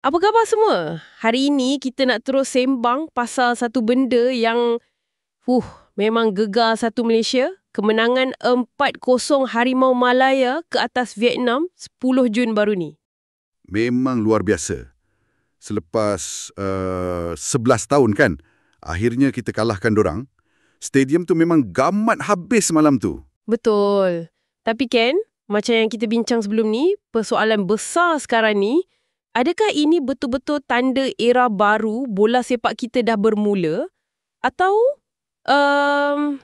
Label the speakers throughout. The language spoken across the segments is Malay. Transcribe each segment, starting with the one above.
Speaker 1: Apa khabar semua? Hari ini kita nak terus sembang pasal satu benda yang memang gegar satu Malaysia. Kemenangan 4-0 Harimau Malaya ke atas Vietnam 10 Jun baru ni.
Speaker 2: Memang luar biasa. Selepas 11 tahun kan, akhirnya kita kalahkan dorang. Stadium tu memang gamat habis malam tu.
Speaker 1: Betul. Tapi Ken, macam yang kita bincang sebelum ni, persoalan besar sekarang ni, adakah ini betul-betul tanda era baru bola sepak kita dah bermula atau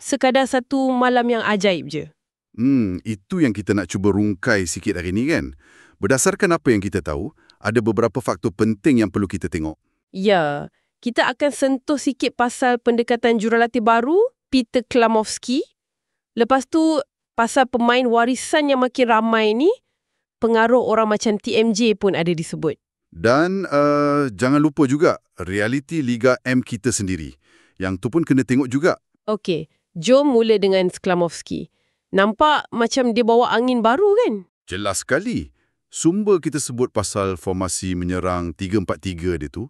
Speaker 1: sekadar satu malam yang ajaib je?
Speaker 2: Itu yang kita nak cuba rungkai sikit hari ni kan. Berdasarkan apa yang kita tahu, ada beberapa faktor penting yang perlu kita tengok.
Speaker 1: Ya, kita akan sentuh sikit pasal pendekatan jurulatih baru, Peter Klamovski. Lepas tu, pasal pemain warisan yang makin ramai ni, pengaruh orang macam TMJ pun ada disebut.
Speaker 2: Dan jangan lupa juga realiti Liga M kita sendiri. Yang tu pun kena tengok juga.
Speaker 1: Okey, jom mula dengan Klamovski. Nampak macam dia bawa angin baru kan?
Speaker 2: Jelas sekali. Sumber kita sebut pasal formasi menyerang 3-4-3 dia tu,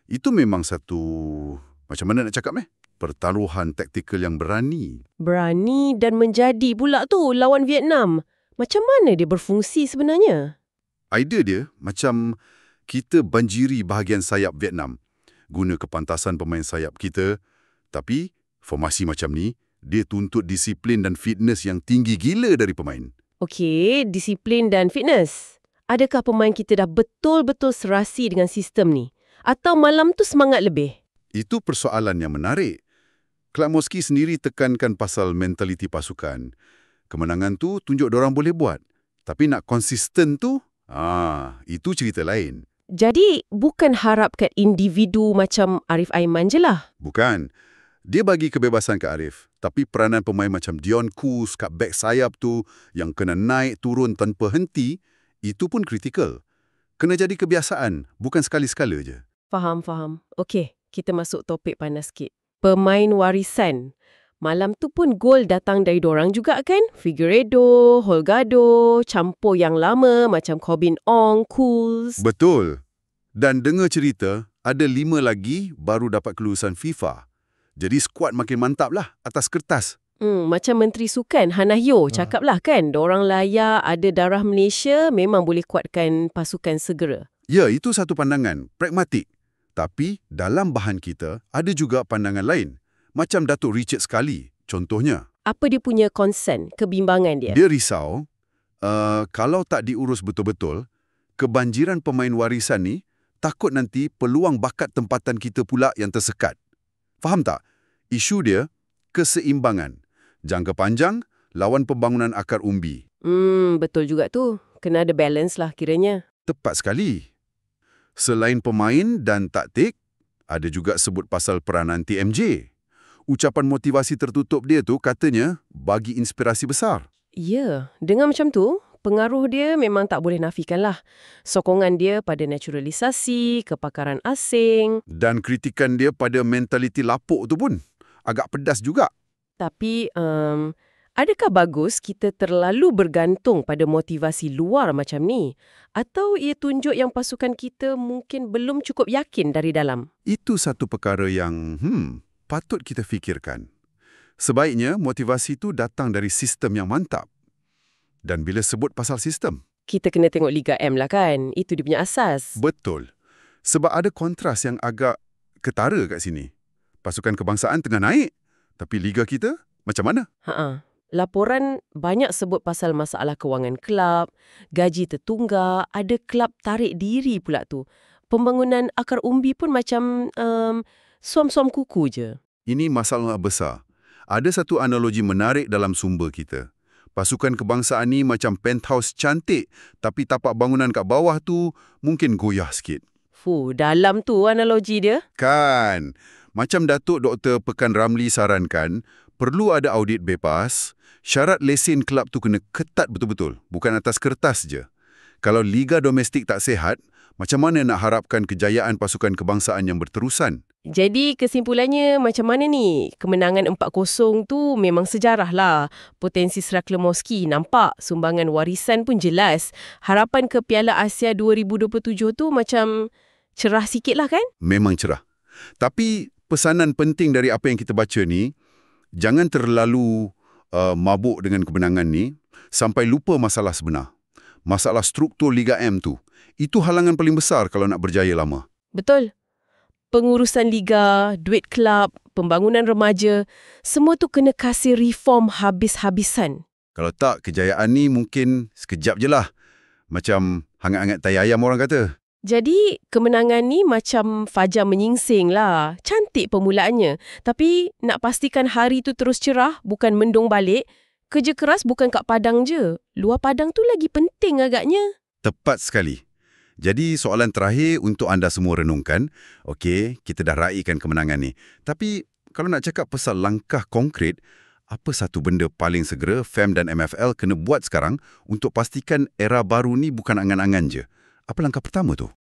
Speaker 2: itu memang satu, macam mana nak cakap pertaruhan taktikal yang berani.
Speaker 1: Berani dan menjadi pula tu lawan Vietnam. Macam mana dia berfungsi sebenarnya?
Speaker 2: Idea dia macam kita banjiri bahagian sayap Vietnam. Guna kepantasan pemain sayap kita, tapi formasi macam ni, dia tuntut disiplin dan fitness yang tinggi gila dari pemain.
Speaker 1: Okey, disiplin dan fitness. Adakah pemain kita dah betul-betul serasi dengan sistem ni? Atau malam tu semangat lebih?
Speaker 2: Itu persoalan yang menarik. Klamovski sendiri tekankan pasal mentaliti pasukan. Kemenangan tu tunjuk dorang boleh buat. Tapi nak konsisten tu, itu cerita lain.
Speaker 1: Jadi, bukan harapkan individu macam Arif Aiman je lah.
Speaker 2: Bukan. Dia bagi kebebasan ke Arif. Tapi peranan pemain macam Dion Kus kat back sayap tu yang kena naik turun tanpa henti, itu pun kritikal. Kena jadi kebiasaan, bukan sekali-sekala je.
Speaker 1: Faham. Okey, kita masuk topik panas sikit. Pemain warisan. Malam tu pun gol datang dari dorang juga kan? Figueiredo, Holgado, campur yang lama macam Corbin Ong, Kuz.
Speaker 2: Betul. Dan dengar cerita, ada 5 lagi baru dapat kelulusan FIFA. Jadi skuad makin mantap lah atas kertas.
Speaker 1: Macam Menteri Sukan Hanahyo cakap lah kan, dorang layak ada darah Malaysia memang boleh kuatkan pasukan segera.
Speaker 2: Ya, itu satu pandangan, pragmatik. Tapi dalam bahan kita, ada juga pandangan lain. Macam Datuk Richard sekali, contohnya.
Speaker 1: Apa dia punya concern, kebimbangan dia?
Speaker 2: Dia risau, kalau tak diurus betul-betul, kebanjiran pemain warisan ni, takut nanti peluang bakat tempatan kita pula yang tersekat. Faham tak? Isu dia, keseimbangan. Jangka panjang, lawan pembangunan akar umbi.
Speaker 1: Betul juga tu. Kena ada balance lah kiranya.
Speaker 2: Tepat sekali. Selain pemain dan taktik, ada juga sebut pasal peranan TMJ. Ucapan motivasi tertutup dia tu katanya bagi inspirasi besar.
Speaker 1: Ya, dengar macam tu, pengaruh dia memang tak boleh nafikan lah. Sokongan dia pada naturalisasi, kepakaran asing.
Speaker 2: Dan kritikan dia pada mentaliti lapuk tu pun agak pedas juga.
Speaker 1: Tapi, adakah bagus kita terlalu bergantung pada motivasi luar macam ni? Atau ia tunjuk yang pasukan kita mungkin belum cukup yakin dari dalam?
Speaker 2: Itu satu perkara yang patut kita fikirkan. Sebaiknya motivasi itu datang dari sistem yang mantap. Dan bila sebut pasal sistem,
Speaker 1: Kita kena tengok Liga M lah kan? Itu dia punya asas.
Speaker 2: betul. Sebab ada kontras yang agak ketara kat sini. Pasukan kebangsaan tengah naik, tapi Liga kita macam mana?
Speaker 1: Laporan banyak sebut pasal masalah kewangan kelab, gaji tertunggak, ada kelab tarik diri pula tu. Pembangunan akar umbi pun macam suam-suam kuku je.
Speaker 2: Ini masalah besar. Ada satu analogi menarik dalam sumber kita. Pasukan kebangsaan ni macam penthouse cantik, tapi tapak bangunan kat bawah tu mungkin goyah sikit.
Speaker 1: Dalam tu analogi dia.
Speaker 2: Kan? Macam Datuk Dr. Pekan Ramli sarankan, perlu ada audit bebas, syarat lesen kelab tu kena ketat betul-betul, bukan atas kertas je. Kalau liga domestik tak sihat, macam mana nak harapkan kejayaan pasukan kebangsaan yang berterusan?
Speaker 1: Jadi kesimpulannya macam mana ni? Kemenangan 4-0 tu memang sejarah lah. Potensi Serak Lemoski nampak, sumbangan warisan pun jelas. Harapan ke Piala Asia 2027 tu macam cerah sikit lah kan?
Speaker 2: Memang cerah. Tapi pesanan penting dari apa yang kita baca ni, jangan terlalu mabuk dengan kemenangan ni sampai lupa masalah sebenar. Masalah struktur Liga M tu. Itu halangan paling besar kalau nak berjaya lama.
Speaker 1: Betul. Pengurusan liga, duit kelab, pembangunan remaja, semua tu kena kasih reform habis-habisan.
Speaker 2: Kalau tak, kejayaan ni mungkin sekejap je lah. Macam hangat-hangat tai ayam orang kata.
Speaker 1: Jadi, kemenangan ni macam fajar menyingsing lah. Cantik permulaannya. Tapi, nak pastikan hari tu terus cerah, bukan mendung balik. Kerja keras bukan kat padang je. Luar padang tu lagi penting agaknya.
Speaker 2: Tepat sekali. Jadi soalan terakhir untuk anda semua renungkan. Okey, kita dah raikan kemenangan ni. Tapi kalau nak cakap pasal langkah konkret, apa satu benda paling segera FAM dan MFL kena buat sekarang untuk pastikan era baru ni bukan angan-angan je? Apa langkah pertama tu?